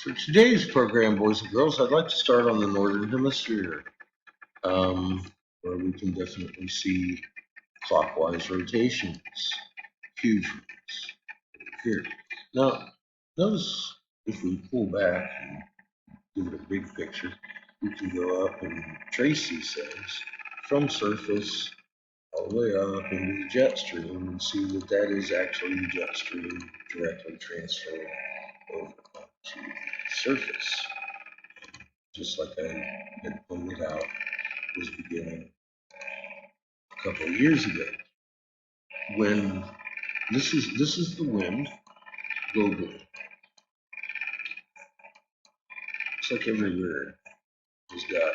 For today's program, boys and girls, I'd like to start on the northern hemisphere, um, where we can definitely see clockwise rotations, huge ones here. Now, notice if we pull back and give it a big picture, we can go up and trace these things from surface all the way up into the jet stream and see that that is actually the jet stream directly transferring over onto the surface, just like I had pointed out was beginning a couple of years ago. When this is the wind globally. It's like everywhere has got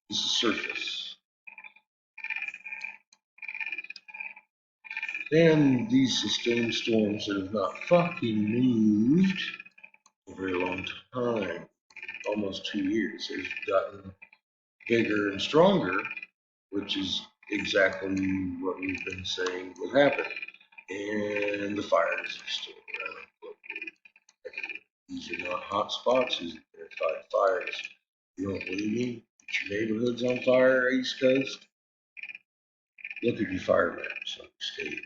this is surface. And these sustained storms that have not fucking moved for a very long time, almost 2 years, they've gotten bigger and stronger, which is exactly what we've been saying would happen. And the fires are still around. These are not hot spots, these are verified fires. You don't believe me? Your neighborhood's on fire, East Coast? Look at your fire maps on your state.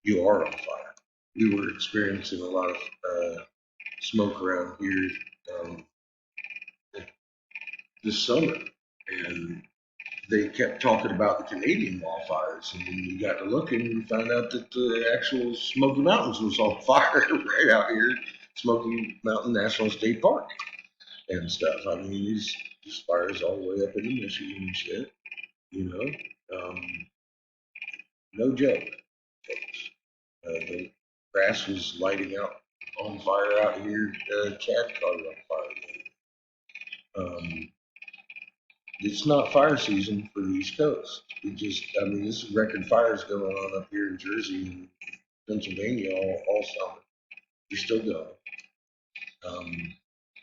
You are on fire. We were experiencing a lot of smoke around here um, this summer, and they kept talking about the Canadian wildfires, and then we got to looking and found out that the actual Smoky Mountains was on fire right out here, Smoky Mountain National State Park and stuff. I mean, these fires all the way up into Michigan and shit, you know. No joke, folks. The grass was lighting out on fire out here. Chad caught it on fire. It's not fire season for the East Coast. I mean, this is record fires going on up here in Jersey and Pennsylvania all summer. They're still going. Um,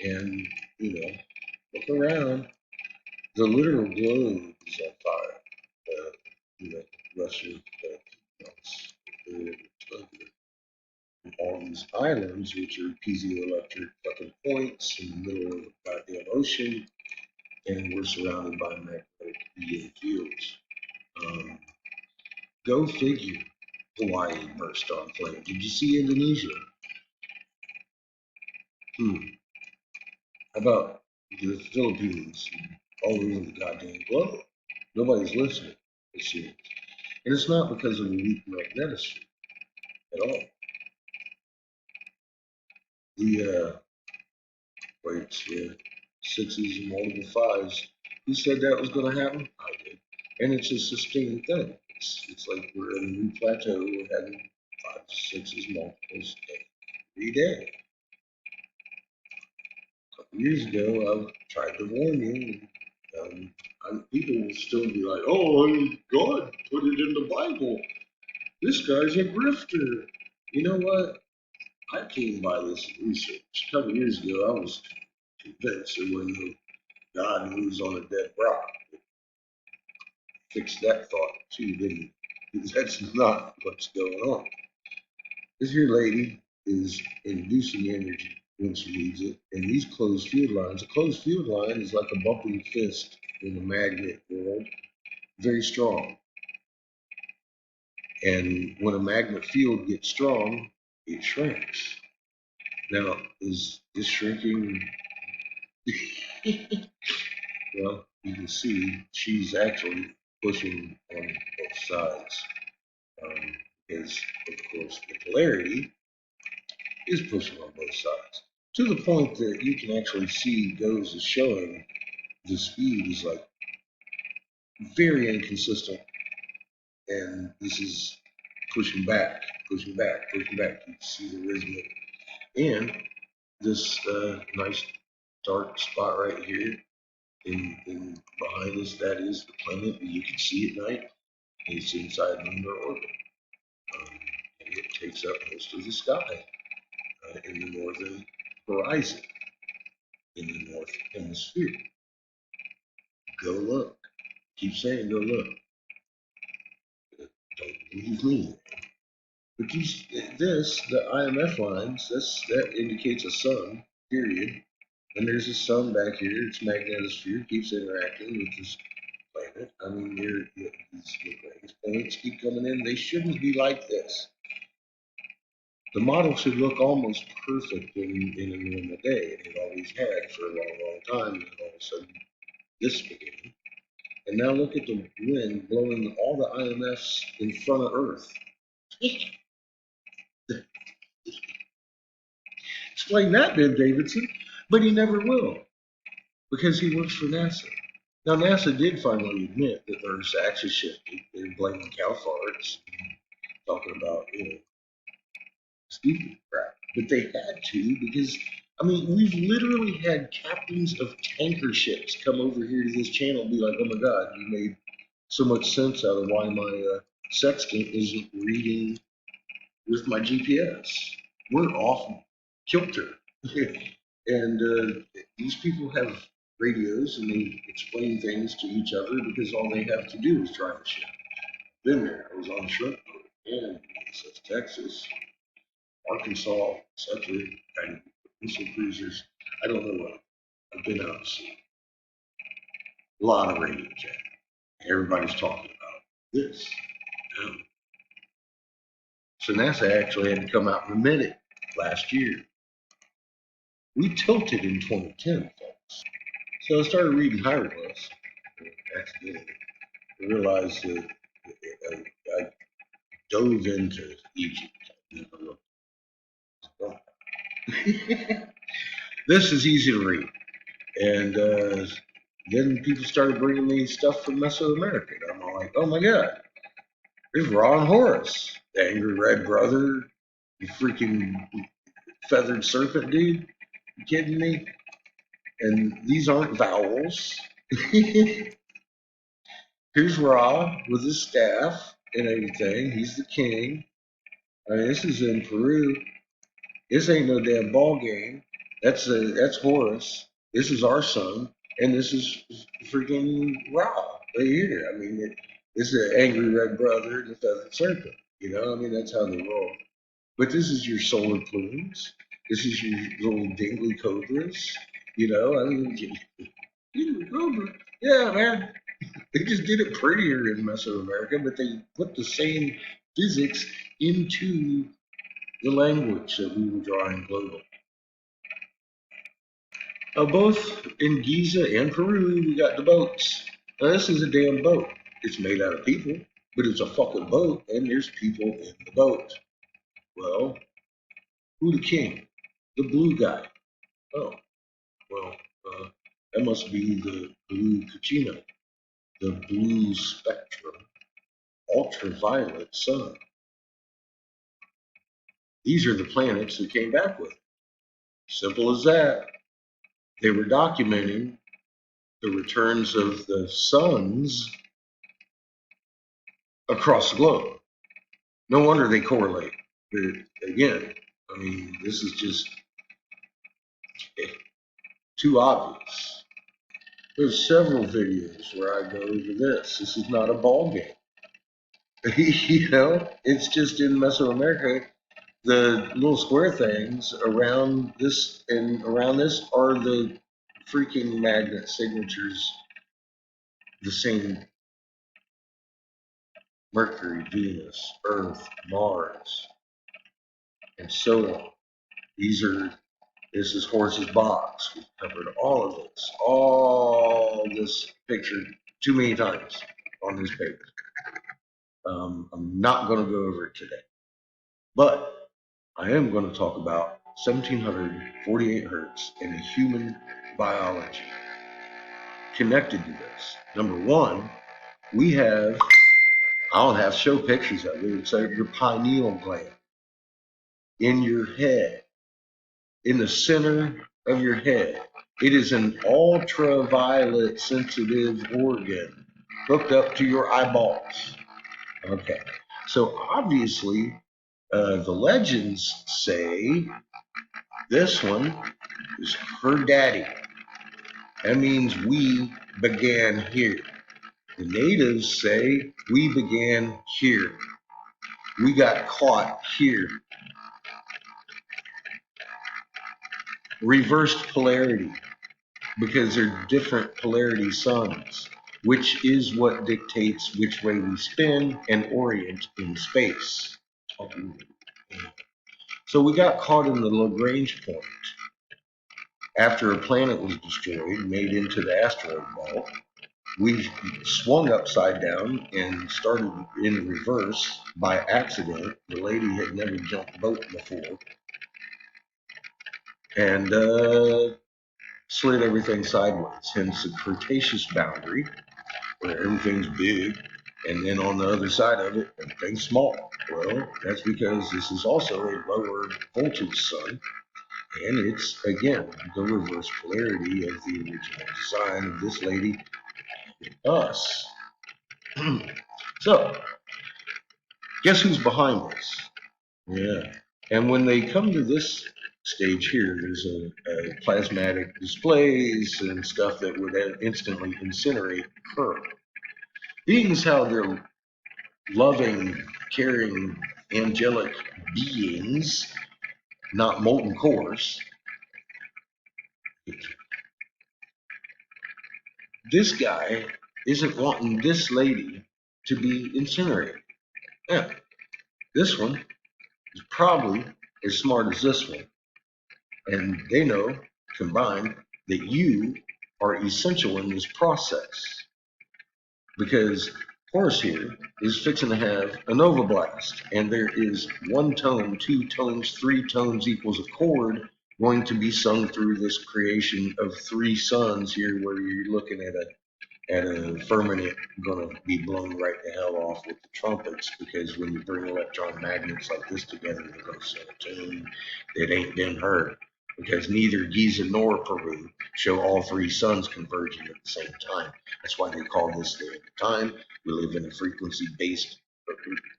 and, look around. The literal globe is on fire. You know, Russia, all these islands, which are piezoelectric fucking points in the middle of the goddamn ocean, and we're surrounded by magnetic EM fields. Um, Go figure. Hawaii burst on flame. Did you see Indonesia? Hmm. How about the Philippines? All over the goddamn globe. Nobody's listening, it seems. And it's not because of the weak magnetosphere at all. The weights, sixes and multiple fives. Who said that was going to happen? I did. And it's a sustained thing. It's like we're in a new plateau. We're having fives, sixes, multiples every day. A couple years ago, I tried to warn you. People will still be like, "Oh, God put it in the Bible. This guy's a grifter." You know what? I came by this research. A couple years ago, I was convinced that when God moves on a dead rock, it fixed that thought too, didn't it? Because that's not what's going on. This here lady is inducing energy when she needs it, and these closed field lines, a closed field line is like a bumping fist in the magnet world, very strong. And when a magnet field gets strong, it shrinks. Now, is this shrinking? Well, you can see she's actually pushing on both sides. Because, of course, the polarity is pushing on both sides. To the point that you can actually see those as showing the speed is like very inconsistent. And this is pushing back, pushing back, pushing back. You can see the rhythmic. And this nice dark spot right here in behind us, that is the planet that you can see at night. It's inside lunar orbit. And it takes up most of the sky in the northern horizon, in the north hemisphere. Go look. Keep saying go look. Don't believe me. But the IMF lines, that indicates a sun, period. And there's a sun back here. Its magnetosphere keeps interacting with this planet. I mean, these points keep coming in. They shouldn't be like this. The model should look almost perfect in a normal day, and it always had for a long, long time. And all of a sudden, this began. And now look at the wind blowing all the IMFs in front of Earth. Explain that, Ben Davidson. But he never will, because he works for NASA. Now, NASA did finally admit that Earth's axis shifted. They're blaming cow farts, talking about, stupid crap. But they had to because, I mean, we've literally had captains of tanker ships come over here to this channel and be like, oh my God, you made so much sense out of why my sextant isn't reading with my GPS. We're off kilter. And these people have radios and they explain things to each other because all they have to do is drive a ship. Been there. I was on a shrimp boat in Texas, Arkansas, etc. And missile cruisers. I don't know what. I've been out to sea. A lot of radio jack. Everybody's talking about this. Yeah. So NASA actually had to come out and admit it last year. We tilted in 2010, folks. So I started reading hieroglyphs. Accidentally. I realized that I dove into Egypt. I never looked. This is easy to read. And then people started bringing me stuff from Mesoamerica. And I'm all like, oh my God, there's Ra and Horus, the angry red brother, you freaking feathered serpent dude. You kidding me? And these aren't vowels. Here's Ra with his staff and everything. He's the king. I mean, this is in Peru. This ain't no damn ball game. That's Horus. This is our son, and this is freaking Ra right here. I mean, this is an angry red brother and the feathered serpent. I mean, that's how they roll. But this is your solar plumes. This is your little dingly cobras. I mean, cobra. Yeah, man. They just did it prettier in Mesoamerica, but they put the same physics into the language that we were drawing global. Both in Giza and Peru, we got the boats. Now, this is a damn boat. It's made out of people, but it's a fucking boat, and there's people in the boat. Well, who the king? The blue guy. Oh, well, that must be the blue Cucino, the blue spectrum, ultraviolet sun. These are the planets that came back with it. Simple as that. They were documenting the returns of the suns across the globe. No wonder they correlate. Again, I mean, this is just too obvious. There's several videos where I go over this. This is not a ball game. It's just in Mesoamerica. The little square things around this are the freaking magnet signatures. The same Mercury, Venus, Earth, Mars, and so on. This is Horse's box. We've covered all this picture too many times on this paper. I'm not going to go over it today, but I am going to talk about 1748 hertz and a human biology connected to this. Number one, I'll have show pictures of it. It's like your pineal gland in your head, in the center of your head. It is an ultraviolet sensitive organ hooked up to your eyeballs. Okay. So obviously, the legends say this one is her daddy. That means we began here. The natives say we began here. We got caught here. Reversed polarity, because they're different polarity suns, which is what dictates which way we spin and orient in space. So we got caught in the Lagrange point after a planet was destroyed, made into the asteroid belt. We swung upside down and started in reverse by accident. The lady had never jumped boat before, and slid everything sideways. Hence the Cretaceous boundary, where everything's big, and then on the other side of it, everything's small. Well, that's because this is also a lower voltage sun, and it's, again, the reverse polarity of the original design of this lady, us. So, guess who's behind this? Yeah. And when they come to this stage here, there's a plasmatic displays and stuff that would instantly incinerate her. Being as how they're loving, caring, angelic beings, not molten cores, this guy isn't wanting this lady to be incinerated. Yeah, this one is probably as smart as this one. And they know, combined, that you are essential in this process. Because Horus here is fixing to have a nova blast, and there is one tone, two tones, three tones equals a chord going to be sung through this creation of three suns here, where you're looking at a firmament going to be blown right the hell off with the trumpets, because when you bring electron magnets like this together, they're going to send a tune that ain't been heard. Because neither Giza nor Peru show all three suns converging at the same time. That's why they call this the time. We live in a frequency-based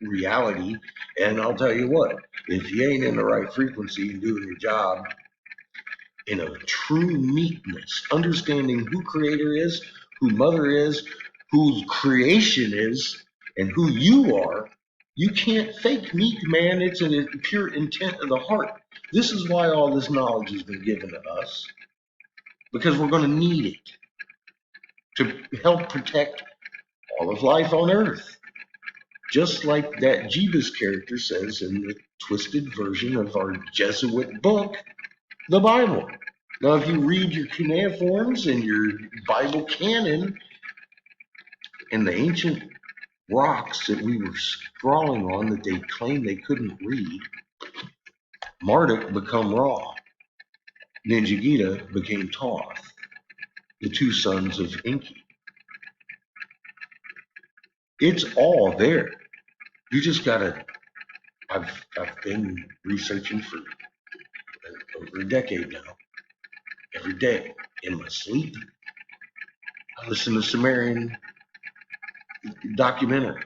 reality, and I'll tell you what, if you ain't in the right frequency and doing your job in a true meekness, understanding who Creator is, who Mother is, who creation is, and who you are, you can't fake meek, man. It's a pure intent of the heart. This is why all this knowledge has been given to us, because we're going to need it to help protect all of life on Earth. Just like that Jeebus character says in the twisted version of our Jesuit book, the Bible. Now, if you read your cuneiforms and your Bible canon and the ancient rocks that we were scrawling on that they claimed they couldn't read, Marduk become Ra. Ninjagita became Thoth, the two sons of Enki. It's all there. You just gotta. I've been researching for over a decade now. Every day in my sleep, I listen to Sumerian documentaries.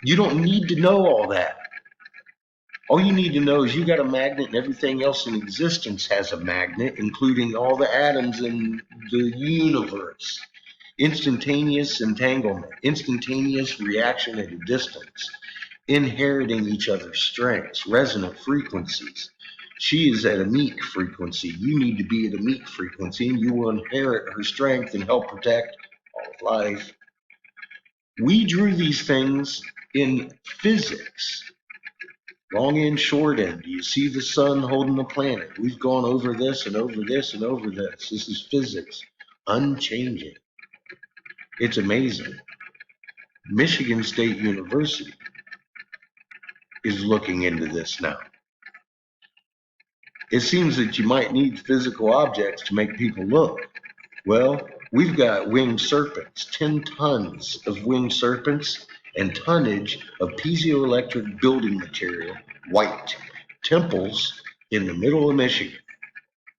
You don't need to know all that. All you need to know is you got a magnet, and everything else in existence has a magnet, including all the atoms in the universe. Instantaneous entanglement, instantaneous reaction at a distance, inheriting each other's strengths, resonant frequencies. She is at a meek frequency. You need to be at a meek frequency, and you will inherit her strength and help protect all of life. We drew these things in physics. Long end, short end. Do you see the sun holding the planet? We've gone over this and over this and over this. This is physics, unchanging. It's amazing. Michigan State University is looking into this now. It seems that you might need physical objects to make people look. Well, we've got winged serpents, 10 tons of winged serpents and tonnage of piezoelectric building material, white, temples in the middle of Michigan.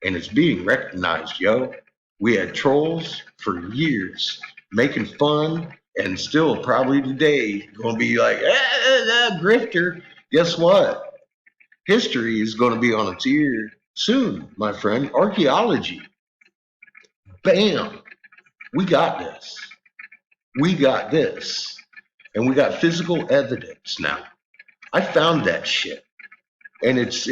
And it's being recognized, yo. We had trolls for years making fun, and still probably today going to be like, grifter. Guess what? History is going to be on its ear soon, my friend. Archeology. Bam. We got this. We got this. And we got physical evidence now. I found that shit. And it's